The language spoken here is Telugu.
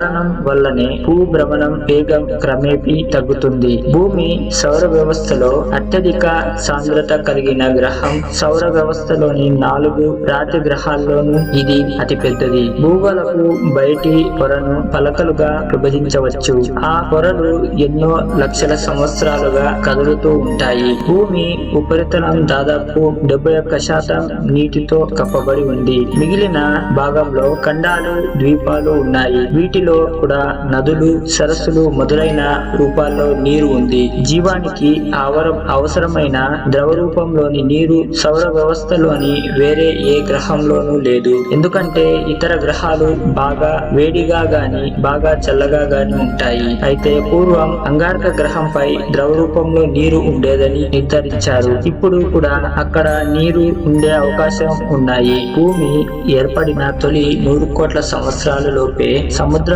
కారణం వల్లనే భూభ్రమణం వేగం క్రమేపీ తగ్గుతుంది. భూమి సౌర వ్యవస్థలో అత్యధిక సాంద్రత కలిగిన గ్రహం. సౌర వ్యవస్థలోని 4 రాతి గ్రహాల్లోనూ ఇది అతిపెద్దది. భూగోళపు బయటి పొరను పలకలుగా విభజించవచ్చు. ఆ పొరలు ఎన్నో లక్షల సంవత్సరాలుగా కదులుతూ ఉంటాయి. భూమి ఉపరితలం దాదాపు 71% నీటితో కప్పబడి ఉంది. మిగిలిన భాగంలో ఖండాలు, ద్వీపాలు ఉన్నాయి. వీటిలో కూడా నదులు, సరస్సులు మొదలైన రూపాల్లో నీరు ఉంది. జీవానికి అవసరమైన ద్రవ రూపంలోని నీరు సౌర వ్యవస్థలోని వేరే ఏ గ్రహంలోనూ లేదు. ఎందుకంటే ఇతర గ్రహాలు బాగా వేడిగా గాని బాగా చల్లగా గాని ఉంటాయి. అయితే పూర్వం అంగారక గ్రహంపై ద్రవ రూపంలో నీరు ఉండేదని నిర్ధారించారు. ఇప్పుడు కూడా అక్కడ నీరు ఉండే అవకాశం ఉన్నాయి. భూమి ఏర్పడిన తొలి 100 కోట్ల సంవత్సరాల లోపే సముద్ర